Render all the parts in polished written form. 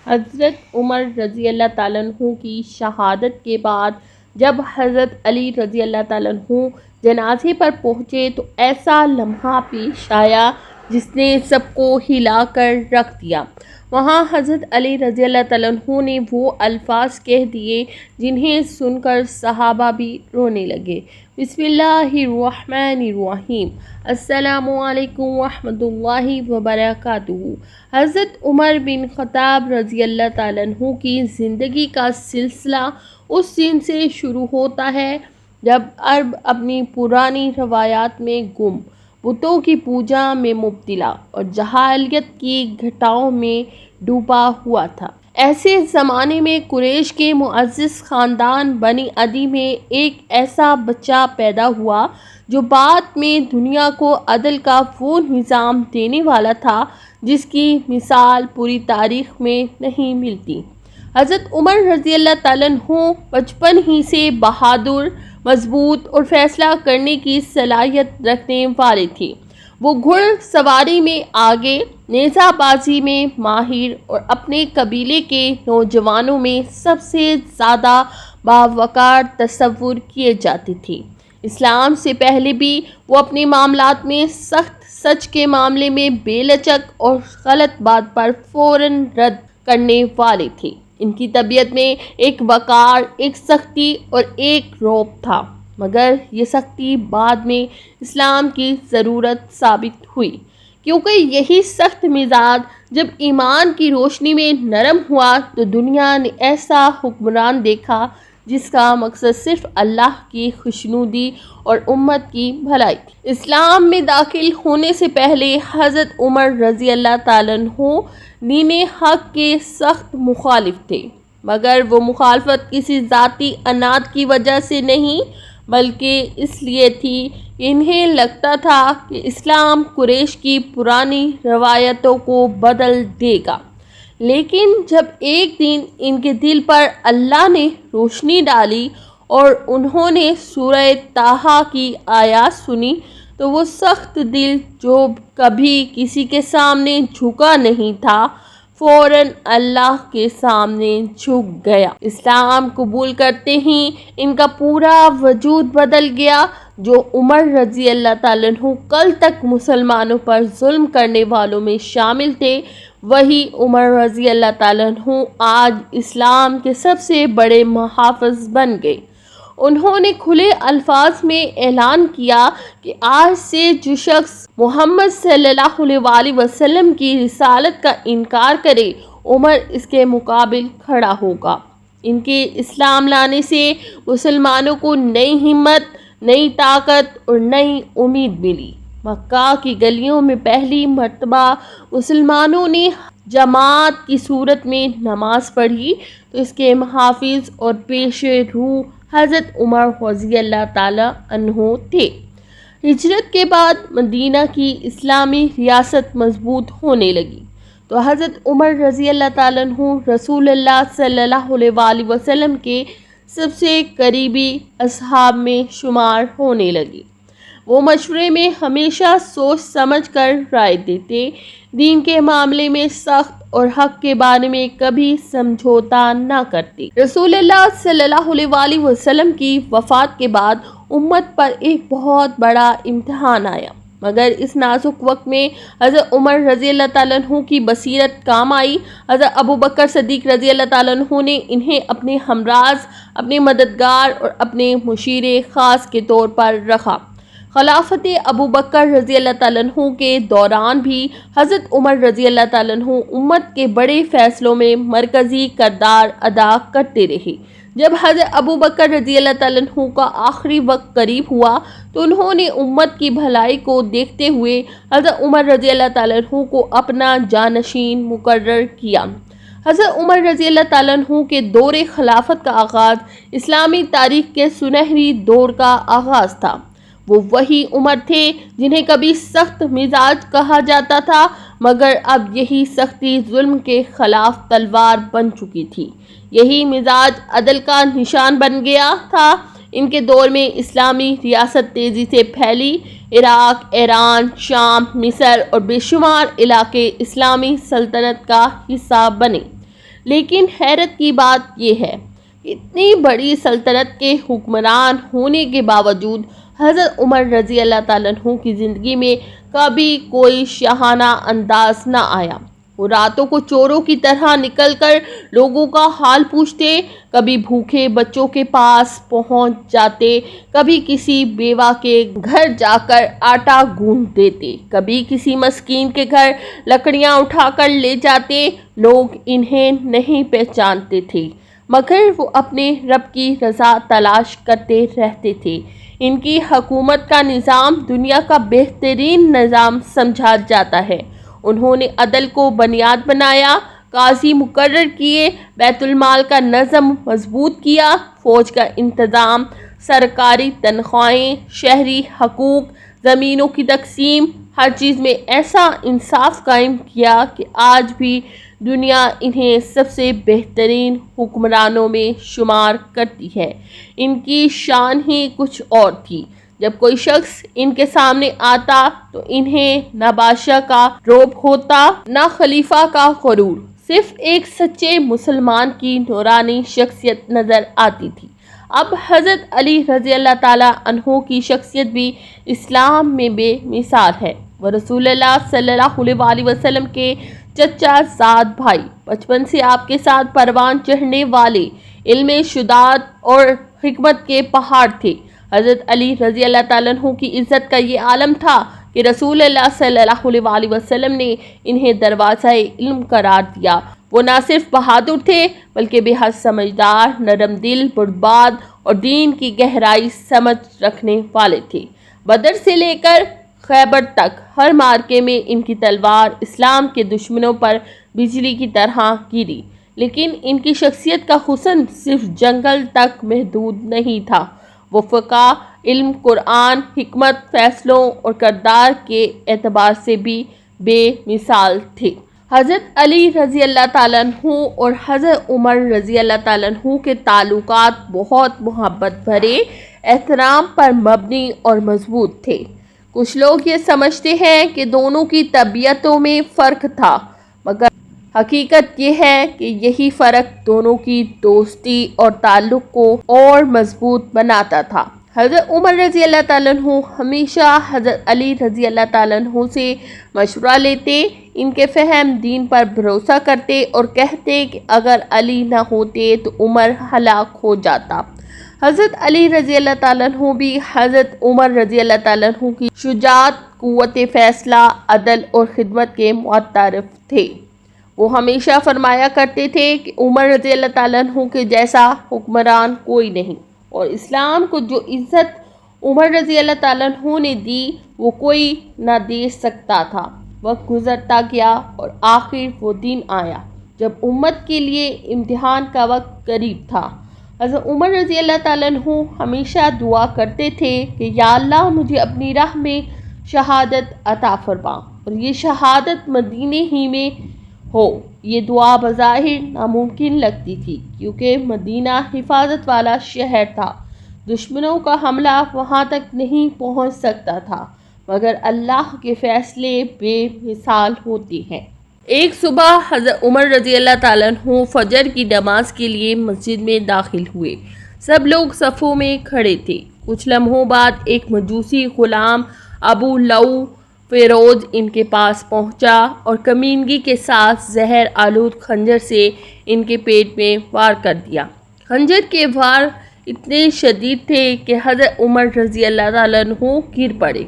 حضرت عمر رضی اللہ تعالیٰ عنہ کی شہادت کے بعد جب حضرت علی رضی اللہ تعالیٰ عنہ جنازے پر پہنچے تو ایسا لمحہ پیش آیا جس نے سب کو ہلا کر رکھ دیا۔ وہاں حضرت علی رضی اللہ تعالیٰ عنہ نے وہ الفاظ کہہ دیے جنہیں سن کر صحابہ بھی رونے لگے۔ بسم اللہ الرحمن الرحیم، السلام علیکم ورحمۃ اللہ وبرکاتہ۔ حضرت عمر بن خطاب رضی اللہ تعالیٰ عنہ کی زندگی کا سلسلہ اس دن سے شروع ہوتا ہے جب عرب اپنی پرانی روایات میں گم، بتوں کی پوجا میں مبتلا اور جاہلیت کی گھٹاؤں میں ڈوبا ہوا تھا۔ ایسے زمانے میں قریش کے معزز خاندان بنی عدی میں ایک ایسا بچہ پیدا ہوا جو بعد میں دنیا کو عدل کا وہ نظام دینے والا تھا جس کی مثال پوری تاریخ میں نہیں ملتی۔ حضرت عمر رضی اللہ تعالیٰ عنہ بچپن ہی سے بہادر، مضبوط اور فیصلہ کرنے کی صلاحیت رکھنے والے تھے۔ وہ گھڑ سواری میں آگے، نیزہ بازی میں ماہر اور اپنے قبیلے کے نوجوانوں میں سب سے زیادہ باوقار تصور کیے جاتے تھے۔ اسلام سے پہلے بھی وہ اپنے معاملات میں سخت، سچ کے معاملے میں بے لچک اور غلط بات پر فوراً رد کرنے والے تھے۔ ان کی طبیعت میں ایک وقار، ایک سختی اور ایک رعب تھا، مگر یہ سختی بعد میں اسلام کی ضرورت ثابت ہوئی، کیونکہ یہی سخت مزاج جب ایمان کی روشنی میں نرم ہوا تو دنیا نے ایسا حکمران دیکھا جس کا مقصد صرف اللہ کی خوشنودی اور امت کی بھلائی تھی۔ اسلام میں داخل ہونے سے پہلے حضرت عمر رضی اللہ تعالیٰ عنہ دین حق کے سخت مخالف تھے، مگر وہ مخالفت کسی ذاتی عناد کی وجہ سے نہیں بلکہ اس لیے تھی کہ انہیں لگتا تھا کہ اسلام قریش کی پرانی روایتوں کو بدل دے گا۔ لیکن جب ایک دن ان کے دل پر اللہ نے روشنی ڈالی اور انہوں نے سورہ طٰہٰ کی آیات سنی تو وہ سخت دل جو کبھی کسی کے سامنے جھکا نہیں تھا فوراً اللہ کے سامنے جھک گیا۔ اسلام قبول کرتے ہی ان کا پورا وجود بدل گیا۔ جو عمر رضی اللہ تعالیٰ عنہ کل تک مسلمانوں پر ظلم کرنے والوں میں شامل تھے، وہی عمر رضی اللہ تعالیٰ عنہ آج اسلام کے سب سے بڑے محافظ بن گئے۔ انہوں نے کھلے الفاظ میں اعلان کیا کہ آج سے جو شخص محمد صلی اللہ علیہ وآلہ وسلم کی رسالت کا انکار کرے، عمر اس کے مقابل کھڑا ہوگا۔ ان کے اسلام لانے سے مسلمانوں کو نئی ہمت، نئی طاقت اور نئی امید ملی۔ مکہ کی گلیوں میں پہلی مرتبہ مسلمانوں نے جماعت کی صورت میں نماز پڑھی تو اس کے محافظ اور پیش رو حضرت عمر رضی اللہ تعالیٰ عنہ تھے۔ ہجرت کے بعد مدینہ کی اسلامی ریاست مضبوط ہونے لگی تو حضرت عمر رضی اللہ تعالیٰ عنہ رسول اللہ صلی اللہ علیہ وآلہ وسلم کے سب سے قریبی اصحاب میں شمار ہونے لگے۔ وہ مشورے میں ہمیشہ سوچ سمجھ کر رائے دیتے، دین کے معاملے میں سخت اور حق کے بارے میں کبھی سمجھوتا نہ کرتے۔ رسول اللہ صلی اللہ علیہ وآلہ وسلم کی وفات کے بعد امت پر ایک بہت بڑا امتحان آیا، مگر اس نازک وقت میں حضرت عمر رضی اللہ تعالیٰ عنہ کی بصیرت کام آئی۔ حضرت ابوبکر صدیق رضی اللہ تعالیٰ عنہ نے انہیں اپنے ہمراز، اپنے مددگار اور اپنے مشیر خاص کے طور پر رکھا۔ خلافت ابوبکر رضی اللہ تعالیٰ عنہ کے دوران بھی حضرت عمر رضی اللہ تعالیٰ عنہ امت کے بڑے فیصلوں میں مرکزی کردار ادا کرتے رہے۔ جب حضرت ابوبکر رضی اللہ تعالیٰ عنہ کا آخری وقت قریب ہوا تو انہوں نے امت کی بھلائی کو دیکھتے ہوئے حضرت عمر رضی اللہ تعالیٰ عنہ کو اپنا جانشین مقرر کیا۔ حضرت عمر رضی اللہ تعالیٰ عنہ کے دور خلافت کا آغاز اسلامی تاریخ کے سنہری دور کا آغاز تھا۔ وہ وہی عمر تھے جنہیں کبھی سخت مزاج کہا جاتا تھا، مگر اب یہی سختی ظلم کے خلاف تلوار بن چکی تھی۔ یہی مزاج عدل کا نشان بن گیا تھا۔ ان کے دور میں اسلامی ریاست تیزی سے پھیلی۔ عراق، ایران، شام، مصر اور بے شمار علاقے اسلامی سلطنت کا حصہ بنے۔ لیکن حیرت کی بات یہ ہے، اتنی بڑی سلطنت کے حکمران ہونے کے باوجود حضرت عمر رضی اللہ تعالیٰ عنہ کی زندگی میں کبھی کوئی شاہانہ انداز نہ آیا۔ وہ راتوں کو چوروں کی طرح نکل کر لوگوں کا حال پوچھتے، کبھی بھوکے بچوں کے پاس پہنچ جاتے، کبھی کسی بیوہ کے گھر جا کر آٹا گوندھ دیتے، کبھی کسی مسکین کے گھر لکڑیاں اٹھا کر لے جاتے۔ لوگ انہیں نہیں پہچانتے تھے، مگر وہ اپنے رب کی رضا تلاش کرتے رہتے تھے۔ ان کی حکومت کا نظام دنیا کا بہترین نظام سمجھا جاتا ہے۔ انہوں نے عدل کو بنیاد بنایا، قاضی مقرر کیے، بیت المال کا نظم مضبوط کیا، فوج کا انتظام، سرکاری تنخواہیں، شہری حقوق، زمینوں کی تقسیم، ہر چیز میں ایسا انصاف قائم کیا کہ آج بھی دنیا انہیں سب سے بہترین حکمرانوں میں شمار کرتی ہے۔ ان کی شان ہی کچھ اور تھی۔ جب کوئی شخص ان کے سامنے آتا تو انہیں نہ بادشاہ کا رعب ہوتا، نہ خلیفہ کا غرور، صرف ایک سچے مسلمان کی نورانی شخصیت نظر آتی تھی۔ اب حضرت علی رضی اللہ تعالیٰ عنہ کی شخصیت بھی اسلام میں بے مثال ہے۔ وہ رسول اللہ صلی اللہ علیہ وسلم کے چچا زاد بھائی، بچپن سے آپ کے ساتھ پروان چڑھنے والے، علم، شجاعت اور حکمت کے پہاڑ تھے۔ حضرت علی رضی اللہ تعالیٰ عنہ کی عزت کا یہ عالم تھا کہ رسول اللہ صلی اللہ علیہ وسلم نے انہیں دروازہ علم قرار دیا۔ وہ نہ صرف بہادر تھے بلکہ بے حد سمجھدار، نرم دل، بردبار اور دین کی گہرائی سمجھ رکھنے والے تھے۔ بدر سے لے کر خیبر تک ہر مارکے میں ان کی تلوار اسلام کے دشمنوں پر بجلی کی طرح گری، لیکن ان کی شخصیت کا حسن صرف جنگل تک محدود نہیں تھا۔ وہ فقہ، علم، قرآن، حکمت، فیصلوں اور کردار کے اعتبار سے بھی بے مثال تھے۔ حضرت علی رضی اللہ تعالیٰ عنہ اور حضرت عمر رضی اللہ تعالیٰ عنہ کے تعلقات بہت محبت بھرے، احترام پر مبنی اور مضبوط تھے۔ کچھ لوگ یہ سمجھتے ہیں کہ دونوں کی طبیعتوں میں فرق تھا، مگر حقیقت یہ ہے کہ یہی فرق دونوں کی دوستی اور تعلق کو اور مضبوط بناتا تھا۔ حضرت عمر رضی اللہ تعالیٰ عنہ ہمیشہ حضرت علی رضی اللہ تعالیٰ عنہ سے مشورہ لیتے، ان کے فہم دین پر بھروسہ کرتے اور کہتے کہ اگر علی نہ ہوتے تو عمر ہلاک ہو جاتا۔ حضرت علی رضی اللہ تعالیٰ عنہ بھی حضرت عمر رضی اللہ تعالیٰ عنہ کی شجاعت، قوت فیصلہ، عدل اور خدمت کے معترف تھے۔ وہ ہمیشہ فرمایا کرتے تھے کہ عمر رضی اللہ تعالیٰ عنہ کے جیسا حکمران کوئی نہیں، اور اسلام کو جو عزت عمر رضی اللہ تعالیٰ عنہ نے دی وہ کوئی نہ دے سکتا تھا۔ وقت گزرتا گیا اور آخر وہ دن آیا جب امت کے لیے امتحان کا وقت قریب تھا۔ حضرت عمر رضی اللہ تعالیٰ عنہ ہمیشہ دعا کرتے تھے کہ یا اللہ مجھے اپنی راہ میں شہادت عطا فرما، اور یہ شہادت مدینے ہی میں ہو۔ یہ دعا بظاہر ناممکن لگتی تھی کیونکہ مدینہ حفاظت والا شہر تھا، دشمنوں کا حملہ وہاں تک نہیں پہنچ سکتا تھا، مگر اللہ کے فیصلے بے مثال ہوتے ہیں۔ ایک صبح حضرت عمر رضی اللہ تعالیٰ عنہ فجر کی نماز کے لیے مسجد میں داخل ہوئے۔ سب لوگ صفوں میں کھڑے تھے۔ کچھ لمحوں بعد ایک مجوسی غلام ابو لؤ فیروز ان کے پاس پہنچا اور کمینگی کے ساتھ زہر آلود خنجر سے ان کے پیٹ میں وار کر دیا۔ خنجر کے وار اتنے شدید تھے کہ حضرت عمر رضی اللہ تعالیٰ عنہ گر پڑے۔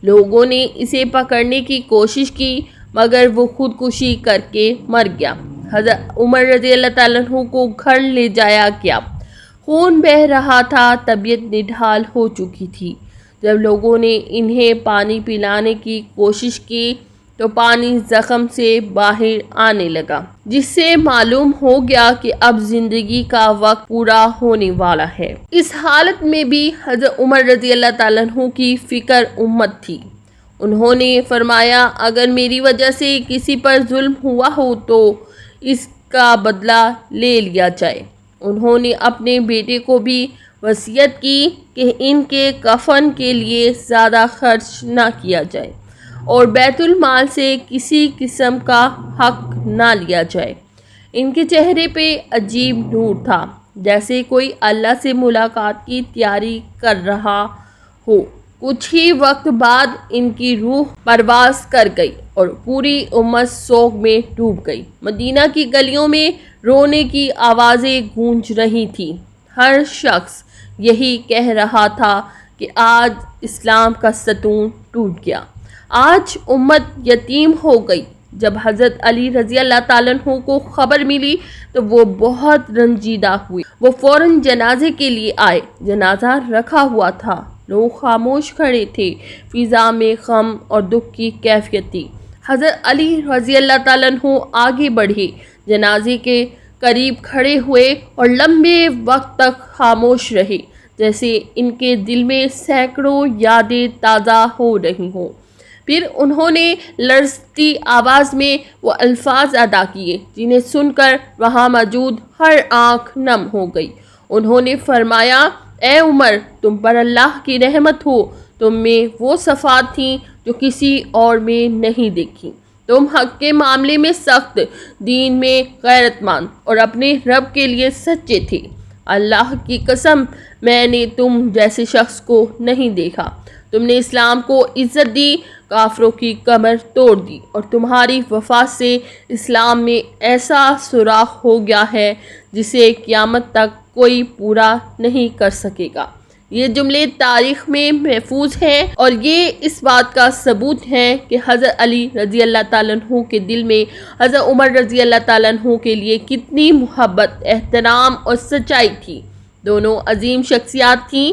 لوگوں نے اسے پکڑنے کی کوشش کی مگر وہ خودکشی کر کے مر گیا۔ حضرت عمر رضی اللہ تعالیٰ عنہ کو گھر لے جایا گیا۔ خون بہہ رہا تھا، طبیعت نڈھال ہو چکی تھی۔ جب لوگوں نے انہیں پانی پلانے کی کوشش کی تو پانی زخم سے باہر آنے لگا، جس سے معلوم ہو گیا کہ اب زندگی کا وقت پورا ہونے والا ہے۔ اس حالت میں بھی حضرت عمر رضی اللہ تعالیٰ عنہ کی فکر امت تھی۔ انہوں نے فرمایا اگر میری وجہ سے کسی پر ظلم ہوا ہو تو اس کا بدلہ لے لیا جائے۔ انہوں نے اپنے بیٹے کو بھی وصیت کی کہ ان کے کفن کے لیے زیادہ خرچ نہ کیا جائے اور بیت المال سے کسی قسم کا حق نہ لیا جائے۔ ان کے چہرے پہ عجیب نور تھا، جیسے کوئی اللہ سے ملاقات کی تیاری کر رہا ہو۔ کچھ ہی وقت بعد ان کی روح پرواز کر گئی اور پوری امت سوگ میں ڈوب گئی۔ مدینہ کی گلیوں میں رونے کی آوازیں گونج رہی تھیں۔ ہر شخص یہی کہہ رہا تھا کہ آج اسلام کا ستون ٹوٹ گیا، آج امت یتیم ہو گئی۔ جب حضرت علی رضی اللہ تعالیٰ عنہ کو خبر ملی تو وہ بہت رنجیدہ ہوئے۔ وہ فوراً جنازے کے لیے آئے۔ جنازہ رکھا ہوا تھا، لوگ خاموش کھڑے تھے، فضا میں غم اور دکھ کی کیفیت تھی۔ حضرت علی رضی اللہ تعالیٰ عنہ آگے بڑھے، جنازے کے قریب کھڑے ہوئے اور لمبے وقت تک خاموش رہے، جیسے ان کے دل میں سینکڑوں یادیں تازہ ہو رہی ہوں۔ پھر انہوں نے لرزتی آواز میں وہ الفاظ ادا کیے جنہیں سن کر وہاں موجود ہر آنکھ نم ہو گئی۔ انہوں نے فرمایا، اے عمر، تم پر اللہ کی رحمت ہو، تم میں وہ صفات تھیں جو کسی اور میں نہیں دیکھی۔ تم حق کے معاملے میں سخت، دین میں غیرت مند اور اپنے رب کے لیے سچے تھے۔ اللہ کی قسم، میں نے تم جیسے شخص کو نہیں دیکھا۔ تم نے اسلام کو عزت دی، کافروں کی کمر توڑ دی، اور تمہاری وفات سے اسلام میں ایسا سوراخ ہو گیا ہے جسے قیامت تک کوئی پورا نہیں کر سکے گا۔ یہ جملے تاریخ میں محفوظ ہیں اور یہ اس بات کا ثبوت ہے کہ حضرت علی رضی اللہ تعالیٰ عنہ کے دل میں حضرت عمر رضی اللہ تعالیٰ عنہ کے لیے کتنی محبت، احترام اور سچائی تھی۔ دونوں عظیم شخصیات تھیں،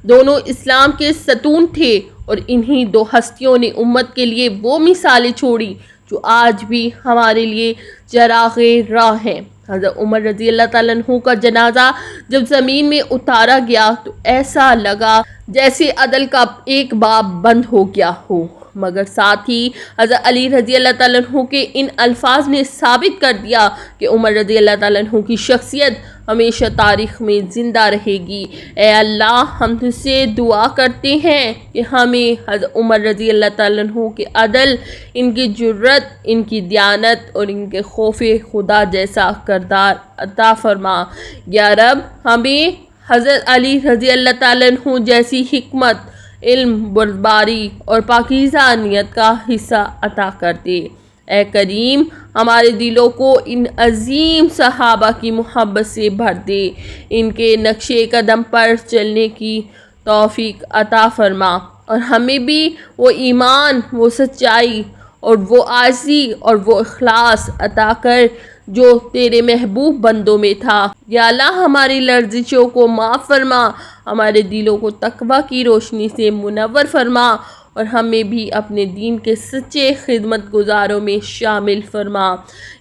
دونوں اسلام کے ستون تھے، اور انہی دو ہستیوں نے امت کے لیے وہ مثالیں چھوڑی جو آج بھی ہمارے لیے چراغ راہ ہیں۔ حضرت عمر رضی اللہ تعالیٰ عنہ کا جنازہ جب زمین میں اتارا گیا تو ایسا لگا جیسے عدل کا ایک باب بند ہو گیا ہو، مگر ساتھ ہی حضرت علی رضی اللہ تعالیٰ عنہ کے ان الفاظ نے ثابت کر دیا کہ عمر رضی اللہ تعالیٰ عنہ کی شخصیت ہمیشہ تاریخ میں زندہ رہے گی۔ اے اللہ، ہم تجھ سے دعا کرتے ہیں کہ ہمیں حضرت عمر رضی اللہ تعالیٰ عنہ کے عدل، ان کی جرأت، ان کی دیانت اور ان کے خوف خدا جیسا کردار عطا فرما۔ یا رب، ہمیں حضرت علی رضی اللہ تعالیٰ عنہ جیسی حکمت، علم، بردباری اور پاکیزہ نیت کا حصہ عطا کر دے۔ اے کریم، ہمارے دلوں کو ان عظیم صحابہ کی محبت سے بھر دے، ان کے نقش قدم پر چلنے کی توفیق عطا فرما، اور ہمیں بھی وہ ایمان، وہ سچائی اور وہ عاجزی اور وہ اخلاص عطا کر جو تیرے محبوب بندوں میں تھا۔ یا اللہ، ہماری لرزشوں کو معاف فرما، ہمارے دلوں کو تقویٰ کی روشنی سے منور فرما، اور ہمیں بھی اپنے دین کے سچے خدمت گزاروں میں شامل فرما۔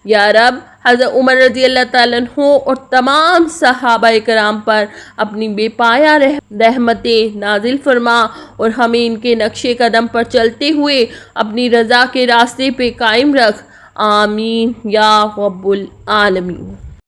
یا رب، حضرت عمر رضی اللہ تعالیٰ عنہ اور تمام صحابہ کرام پر اپنی بے پایہ رحمتیں نازل فرما، اور ہمیں ان کے نقش قدم پر چلتے ہوئے اپنی رضا کے راستے پہ قائم رکھ۔ آمین یا رب العالمین۔